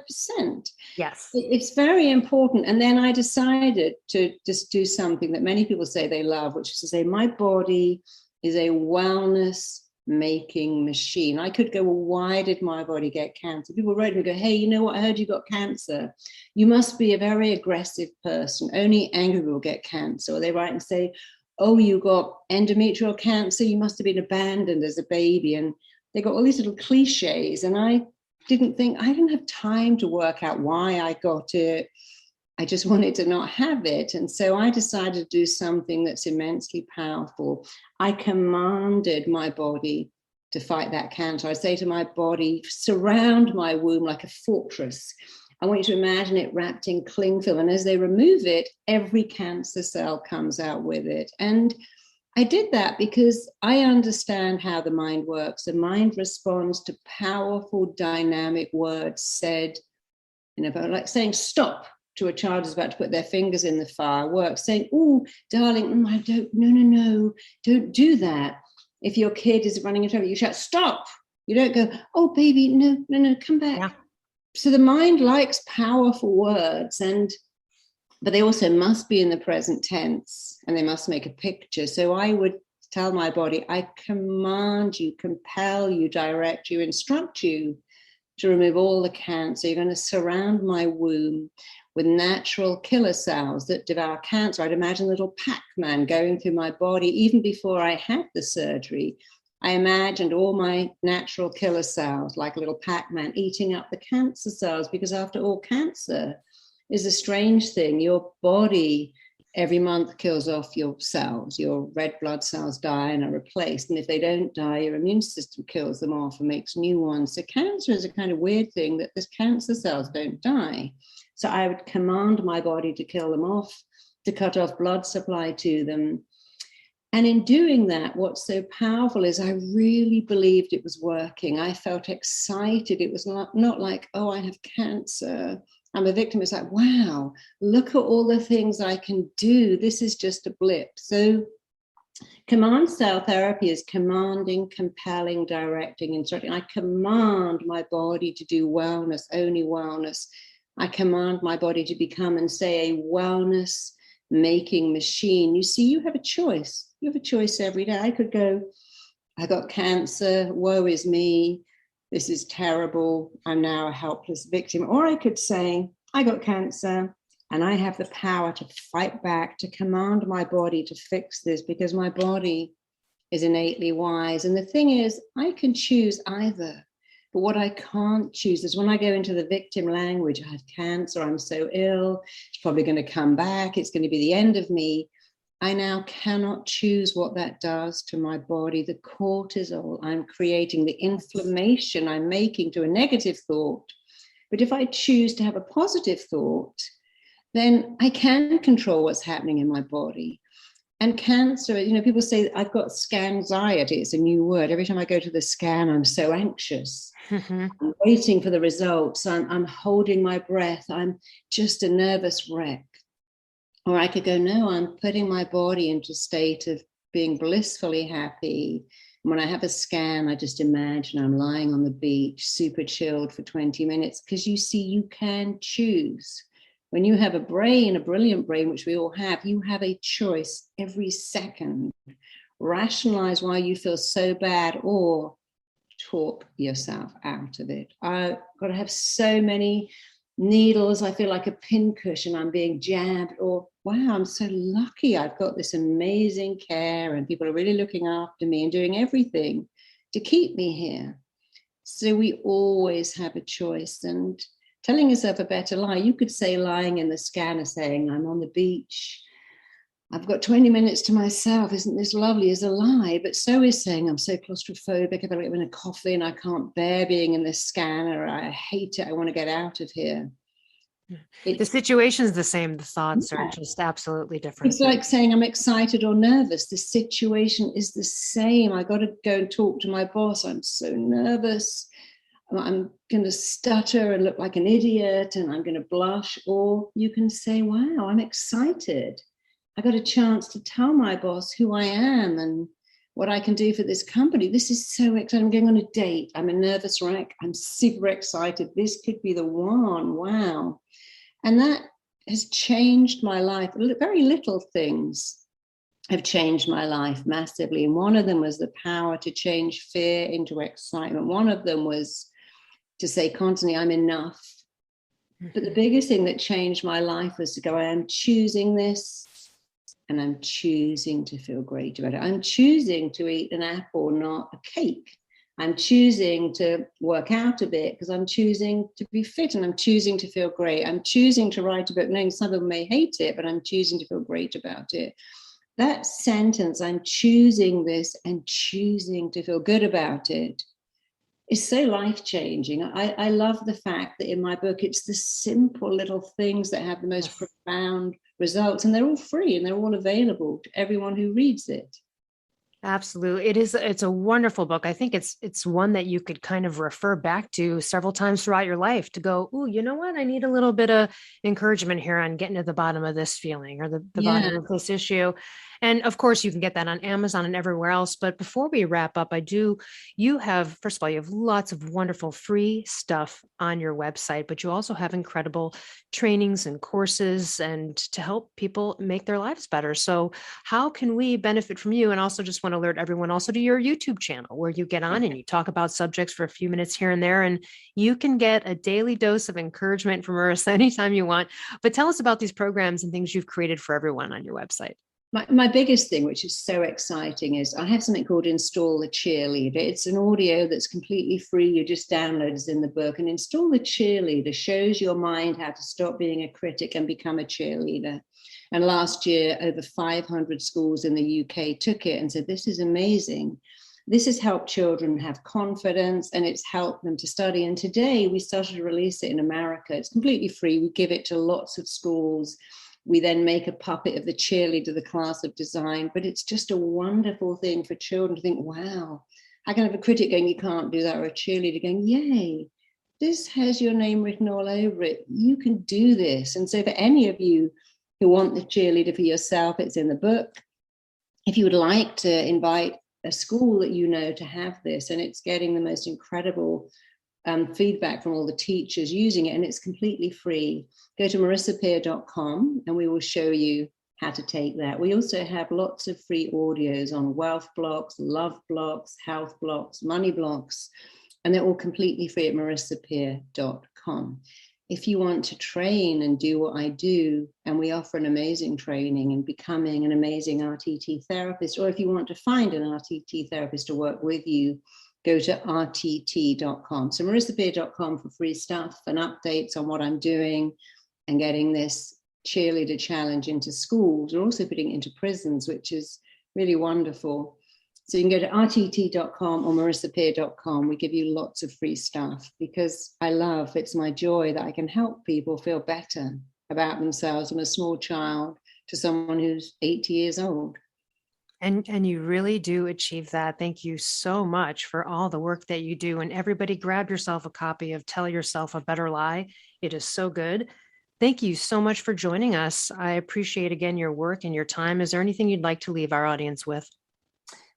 Yes. It's very important. And then I decided to just do something that many people say they love, which is to say, my body is a wellness making machine. I could go, well, why did my body get cancer? People wrote me and go, hey, you know what? I heard you got cancer. You must be a very aggressive person. Only angry people get cancer. Or they write and say, oh, you got endometrial cancer, you must have been abandoned as a baby. And they got all these little cliches. And I didn't have time to work out why I got it. I just wanted to not have it. And so I decided to do something that's immensely powerful. I commanded my body to fight that cancer. I say to my body, surround my womb like a fortress. I want you to imagine it wrapped in cling film. And as they remove it, every cancer cell comes out with it. And I did that because I understand how the mind works. The mind responds to powerful, dynamic words said, like saying stop to a child who's about to put their fingers in the fireworks, saying, oh, darling, I don't, no, don't do that. If your kid is running into trouble, you shout, stop. You don't go, oh, baby, no, come back. Yeah. So the mind likes powerful words, but they also must be in the present tense and they must make a picture. So I would tell my body, I command you, compel you, direct you, instruct you to remove all the cancer. You're going to surround my womb with natural killer cells that devour cancer. I'd imagine a little Pac-Man going through my body. Even before I had the surgery, I imagined all my natural killer cells, like a little Pac-Man, eating up the cancer cells, because after all, cancer is a strange thing. Your body every month kills off your cells. Your red blood cells die and are replaced. And if they don't die, your immune system kills them off and makes new ones. So cancer is a kind of weird thing that these cancer cells don't die. So I would command my body to kill them off, to cut off blood supply to them. And in doing that, what's so powerful is I really believed it was working. I felt excited. It was not like, oh, I have cancer, I'm a victim. It's like, wow, look at all the things I can do. This is just a blip. So command cell therapy is commanding, compelling, directing, instructing. I command my body to do wellness, only wellness. I command my body to become and say a wellness making machine. You see, you have a choice. You have a choice every day. I could go, I got cancer, woe is me. this is terrible, I'm now a helpless victim. Or I could say, I got cancer and I have the power to fight back, to command my body to fix this, because my body is innately wise. And the thing is, I can choose either. But what I can't choose is when I go into the victim language, I have cancer, I'm so ill, it's probably going to come back, it's going to be the end of me. I now cannot choose what that does to my body. The cortisol I'm creating, the inflammation I'm making to a negative thought. But if I choose to have a positive thought, then I can control what's happening in my body. And cancer, people say I've got scanxiety. It's a new word. Every time I go to the scan, I'm so anxious. I'm waiting for the results. I'm holding my breath. I'm just a nervous wreck. Or I could go, no, I'm putting my body into a state of being blissfully happy. And when I have a scan, I just imagine I'm lying on the beach, super chilled for 20 minutes. Because you see, you can choose. When you have a brain, a brilliant brain, which we all have, you have a choice every second. Rationalize why you feel so bad or talk yourself out of it. I've got to have so many needles. I feel like a pincushion. I'm being jabbed. Or, wow, I'm so lucky. I've got this amazing care and people are really looking after me and doing everything to keep me here. So we always have a choice. And telling yourself a better lie. You could say lying in the scanner saying, I'm on the beach, I've got 20 minutes to myself, isn't this lovely, is a lie. But so is saying, I'm so claustrophobic, I've got to get a coffee and I can't bear being in this scanner, I hate it, I want to get out of here. The situation's the same, the thoughts are just absolutely different. It's like saying I'm excited or nervous. The situation is the same. I got to go and talk to my boss, I'm so nervous, I'm going to stutter and look like an idiot and I'm going to blush. Or you can say, wow, I'm excited. I got a chance to tell my boss who I am and what I can do for this company. This is so exciting. I'm going on a date. I'm a nervous wreck. I'm super excited. This could be the one. Wow. And that has changed my life. Very little things have changed my life massively. And one of them was the power to change fear into excitement. One of them was to say constantly, I'm enough. But the biggest thing that changed my life was to go, I am choosing this and I'm choosing to feel great about it. I'm choosing to eat an apple, not a cake. I'm choosing to work out a bit because I'm choosing to be fit and I'm choosing to feel great. I'm choosing to write a book, knowing some of them may hate it, but I'm choosing to feel great about it. That sentence, I'm choosing this and choosing to feel good about it, is so life-changing. I love the fact that in my book, it's the simple little things that have the most profound results, and they're all free and they're all available to everyone who reads it. Absolutely. It's a wonderful book. I think it's one that you could kind of refer back to several times throughout your life to go, oh, you know what? I need a little bit of encouragement here on getting to the bottom of this feeling or the bottom of this issue. And of course, you can get that on Amazon and everywhere else. But before we wrap up, you have lots of wonderful free stuff on your website, but you also have incredible trainings and courses and to help people make their lives better. So how can we benefit from you? And also just want to alert everyone also to your YouTube channel where you get on and you talk about subjects for a few minutes here and there, and you can get a daily dose of encouragement from Marissa anytime you want. But tell us about these programs and things you've created for everyone on your website. My biggest thing, which is so exciting, is I have something called Install the Cheerleader. It's an audio that's completely free. You just download it in the book. And Install the Cheerleader shows your mind how to stop being a critic and become a cheerleader. And last year, over 500 schools in the UK took it and said, this is amazing. This has helped children have confidence and it's helped them to study. And today we started to release it in America. It's completely free. We give it to lots of schools. We then make a puppet of the cheerleader, the class of design, but it's just a wonderful thing for children to think, wow, I can have a critic going, you can't do that, or a cheerleader going, yay, this has your name written all over it. You can do this. And so for any of you who want the cheerleader for yourself, it's in the book. If you would like to invite a school that you know to have this, and it's getting the most incredible feedback from all the teachers using it, and it's completely free. Go to marissapeer.com and we will show you how to take that. We also have lots of free audios on wealth blocks, love blocks, health blocks, money blocks. And they're all completely free at marissapeer.com. If you want to train and do what I do, and we offer an amazing training in becoming an amazing RTT therapist, or if you want to find an RTT therapist to work with you, go to rtt.com. So marissapeer.com for free stuff and updates on what I'm doing and getting this cheerleader challenge into schools. We're also putting it into prisons, which is really wonderful. So you can go to rtt.com or marissapeer.com. We give you lots of free stuff because it's my joy that I can help people feel better about themselves, from a small child to someone who's 80 years old. And you really do achieve that. Thank you so much for all the work that you do. And everybody grab yourself a copy of Tell Yourself a Better Lie. It is so good. Thank you so much for joining us. I appreciate, again, your work and your time. Is there anything you'd like to leave our audience with?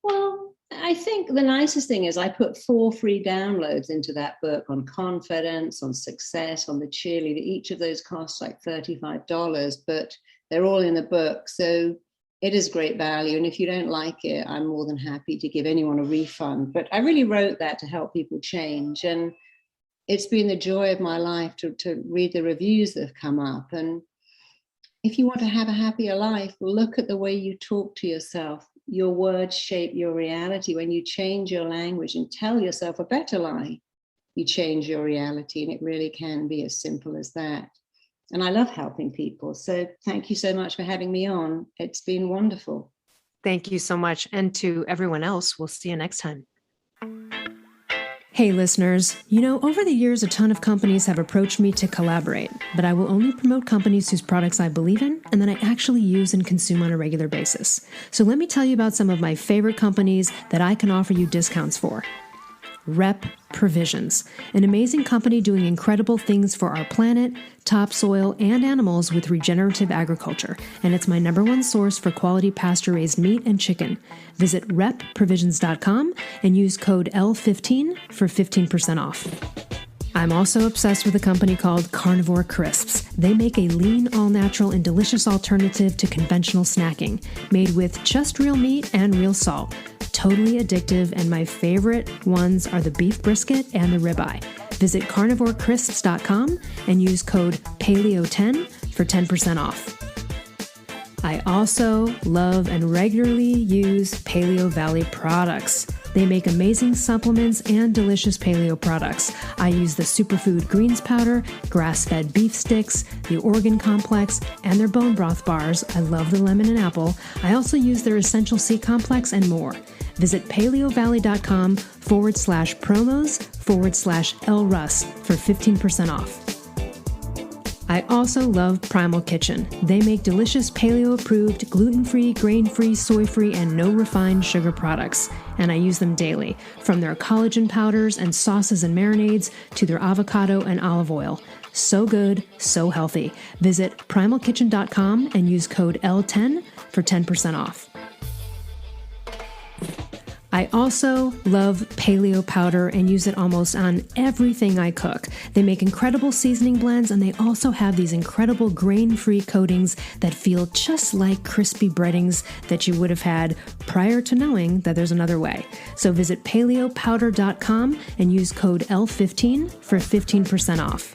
Well, I think the nicest thing is I put 4 free downloads into that book on confidence, on success, on the cheerleader. Each of those costs like $35, but they're all in the book. So it is great value. And if you don't like it, I'm more than happy to give anyone a refund. But I really wrote that to help people change. And it's been the joy of my life to read the reviews that have come up. And if you want to have a happier life, look at the way you talk to yourself. Your words shape your reality. When you change your language and tell yourself a better lie, you change your reality. And it really can be as simple as that. And I love helping people. So thank you so much for having me on. It's been wonderful. Thank you so much. And to everyone else, we'll see you next time. Hey listeners, over the years, a ton of companies have approached me to collaborate, but I will only promote companies whose products I believe in and that I actually use and consume on a regular basis. So let me tell you about some of my favorite companies that I can offer you discounts for. Rep Provisions, an amazing company doing incredible things for our planet, topsoil, and animals with regenerative agriculture, and it's my #1 source for quality pasture-raised meat and chicken. Visit repprovisions.com and use code L15 for 15% off. I'm also obsessed with a company called Carnivore Crisps. They make a lean, all-natural, and delicious alternative to conventional snacking, made with just real meat and real salt. Totally addictive, and my favorite ones are the beef brisket and the ribeye. Visit carnivorecrisps.com and use code PALEO10 for 10% off. I also love and regularly use Paleo Valley products. They make amazing supplements and delicious paleo products. I use the superfood greens powder, grass-fed beef sticks, the organ complex, and their bone broth bars. I love the lemon and apple. I also use their essential C complex and more. Visit paleovalley.com/promos/Elle Russ for 15% off. I also love Primal Kitchen. They make delicious paleo-approved, gluten-free, grain-free, soy-free, and no refined sugar products, and I use them daily, from their collagen powders and sauces and marinades to their avocado and olive oil. So good, so healthy. Visit primalkitchen.com and use code L10 for 10% off. I also love paleo powder and use it almost on everything I cook. They make incredible seasoning blends, and they also have these incredible grain-free coatings that feel just like crispy breadings that you would have had prior to knowing that there's another way. So visit paleopowder.com and use code L15 for 15% off.